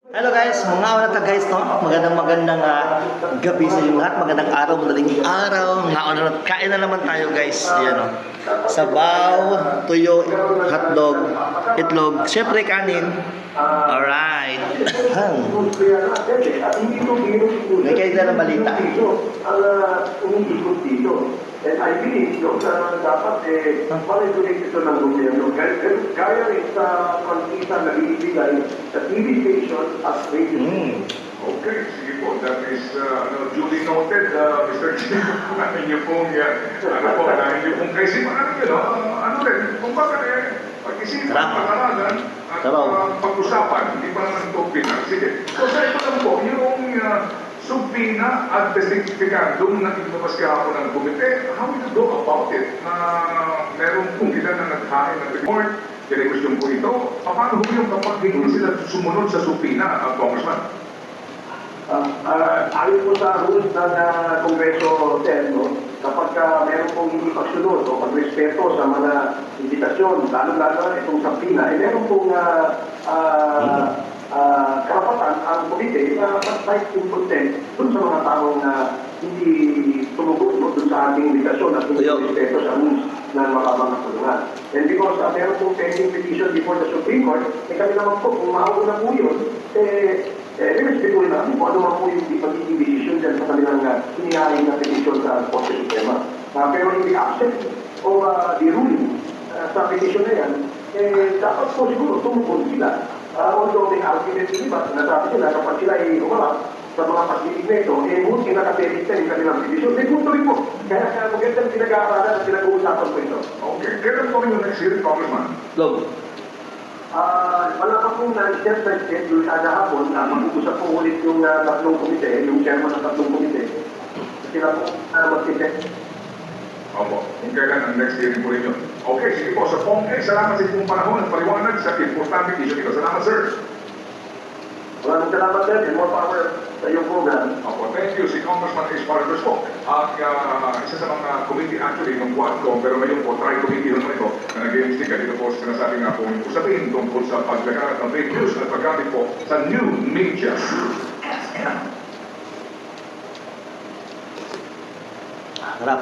Hello guys, mga una ta guys, no? Magandang gabi sa inyo lahat, magandang araw, madaling araw. Kain na naman tayo guys. Yan, no? Sabaw, tuyo, hotdog, itlog, syempre kanin. Alright. May kayo na ng balita. And I believe yung dapat manipulate ito ng gobyerno. Gaya rin sa pangkita na binibigay sa TV station as radio. Okay, sige po. That is duly noted, Mr. Chief. Ano niyo pong, dahil niyo pong kaisipan, ano rin, kung bakit pag-isipan, pag-aralan, at pag-usapan, hindi pa naman ito pinag. Sige. So sa ito lang po, yung subpina at testifikandum na inilabas kahapon ng komite, how you go about it? Meron pong ilan na naghain ng report, kine-question po ito. Paano ho yung kapag hindi sila sumunod sa subpina, Congressman? Ayon po sa rules ng Kongreso, kapag meron pong hindi pagsunod o pagrespeto sa mga imbitasyon, lalo-lalo na itong subpina, meron pong karapatan ang komite na mag-cite yung content dun sa mga taong hindi tumugot dun sa ating invitasyon at hindi respeto sa rules ng makabang kasulungan. And because meron pong pending petition before the Supreme Court, kami naman po, kung maawag na po yun, respetuhin namin kung ano man po yung pagiging decision dyan sa kanilang hinihain na petition sa Korte Suprema. Pero hindi absent o the ruling sa petition na yan, dapat po siguro tumukod sila. Although may argument iba, nasabi sila kapag sila ay umarap sa mga pag-ibig na ito, buti nakaterik na yung kanilang petition. May punto rin po. Kaya magandang pinag-aaralan at pinag-uusapan po ito. Okay. Kailan po yung next hearing, Congressman? Log. Wala pa pong na-step by step yung sada hapon na mag-uusap po ulit yung tatlong komite, yung chairman ng tatlong komite. Sila po mag-step. Opo. Kung kailan ang next hearing po rin yun. Okay, sige po. Sa PONG, salamat sa inyong panahon at paliwanag sa importante issue ito. Salamat, sir. Maraming salamat, sir. And more power sa iyong program. Opo, thank you. Si Congressman Ace Barros po. At isa sa mga committee actually ng Quadcom, pero ngayon po, tri-committee naman ito na nag-iimbestiga dito po sinasabi nga po yung usapin tungkol sa paglaganap ng fake news at paggamit po sa new media. Harap.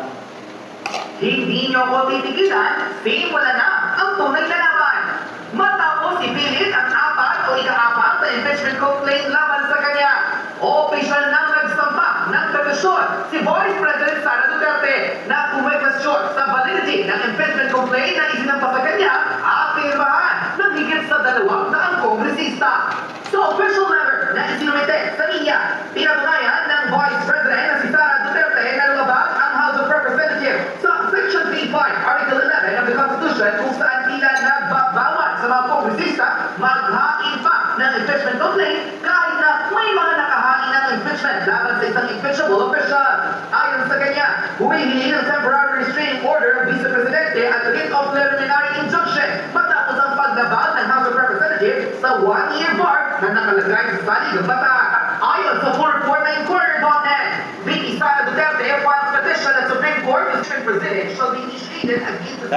Hindi niyo ko titigilan, simula na ang tunay na laban. Matapos ipilit ang apat o ika-apat na impeachment complaint laban sa kanya, opisyal nang nagsampa ng petisyon si Vice President Sara Duterte na kumekasyon sa validity ng impeachment complaint na isinampa sa kanya at pirmahan ng higit sa 200 kongresista. Sa official letter na isinumite sa media, pinatunayan ng Vice President na si Sara Duterte na lumabas ang House of Representatives sa Section B5, Article 11 of the Constitution kung saan tila nagbabawat sa mga kongresista maghain pa ng impeachment complaint kahit na may mga nakahain ng impeachment laban sa isang impeachable official. Ayon sa kanya, humihingi ng temporary restraining order ang Vice Presidente at the writ of preliminary injunction matapos ang paglabag ng House of Representatives sa 1-year bar na nakalagay sa salig ng batas. Ayon sa full report na Inquirer.net, Vice Sara Duterte filed petition at Supreme Court to President shall be initiated against the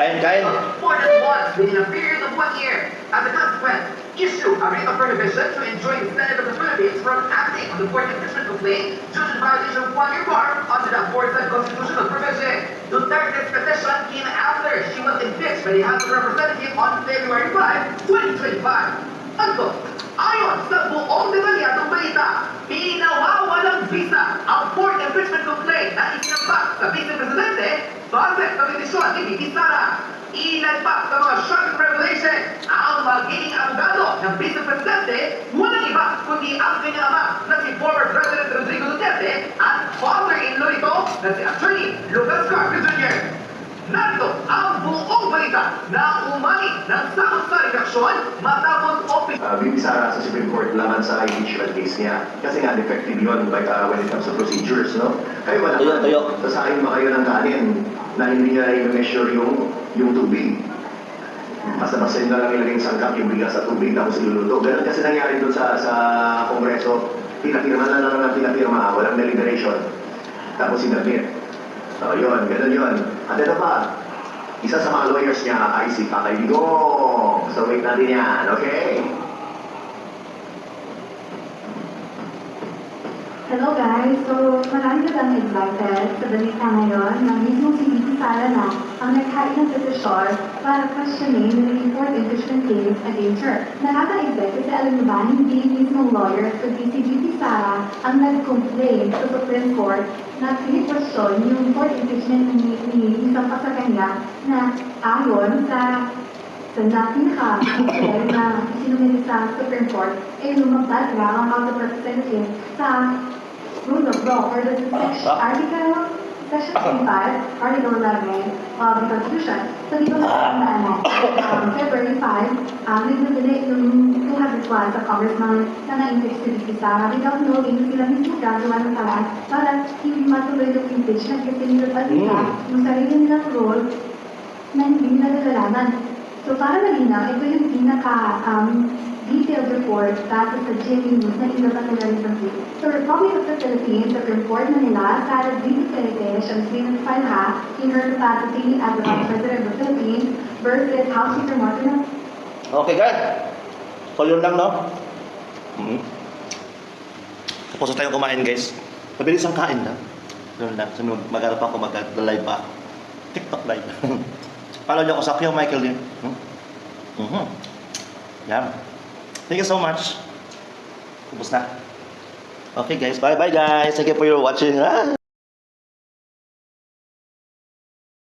more than once within a period of 1 year. As a consequence, issue a writ of prohibition to enjoin the Senate of the Philippines from acting on the court impeachment complaint due to the violation of 1-year bar under the aforesaid constitutional provision. Duterte's petition came after she was impeached by the House of Representatives on February 5, 2025. Unquote. Ayon sa buong detalyadong balita, pinawawalang visa ang fourth impeachment complaint na isinampa sa Vice Presidente base sa petisyon ni Vice Sara. Ilan pa sa mga shocking revelation ang magiging abogado ng Vice Presidente walang iba kundi ang kanyang ama na si former President Rodrigo Duterte at father-in-law nito na si Attorney Lucas Garfield Jr. Narito ang buong balita na umani ng sakot sa reaksyon matapos office. Bibisara sa Supreme Court laman sa impeachment case niya. Kasi nga defective yun when it comes to procedures, no? Kayo wala Tuyo. sasahin ba kayo ng kanin na hindi niya i-measure yung tubig? Basta-basta yun na lang ilagay sangkap yung bigas sa tubig tapos iluluto. Ganun kasi nangyari doon sa Kongreso. Pinapirma na lang ng pinapirma, walang deliberation. Tapos sinabit. So, yun, ganun yun. At ito pa, isa sa mga lawyers niya ay si Tatay Digong. So, wait natin yan, okay? Hello guys! So, marami na kami excited sa balita ngayon na mismo si Vicky Sara na ang naghain ng petisyon para questionin yung report impeachment case against her. Nakaka-excite kasi alam niyo ba, hindi mismo lawyer, kundi si Vicky Sara ang nag-complain sa Supreme Court na pini-question yung report impeachment ni isang pa sa kanya na ayon sa pinaka-declare na sinumili sa Supreme Court ay lumagdag lang ang House of Representatives sa rule of law or the Section 25, Article 11 of the Constitution. So dito na February 5, nagdadali yung 201 sa Congressman na na-impeach si Vicky Sara without knowing sila mismo gagawa ng paraan para hindi matuloy yung impeachment kasi nilabas nila yung sarili nilang role na hindi nila nalalaman. So para malinaw, ito yung pinaka-detailed report dati sa GMA News na inilabas nila recently. So Republic of the Philippines, Supreme Court Manila, Sara Vicky Perez, ang nag-file ha in her capacity as the Vice President of the Philippines versus House Speaker Martin. Okay, guys. So, yun lang, no? Tapos na tayong kumain, guys. Mabilis ang kain na. Yun lang. So, mag-ano pa ako, mag-live pa. TikTok live. Follow niyo ako sa Kyo Michael din. Yan. Thank you so much. Tapos na. Okay, guys. Bye-bye, guys. Thank you for your watching.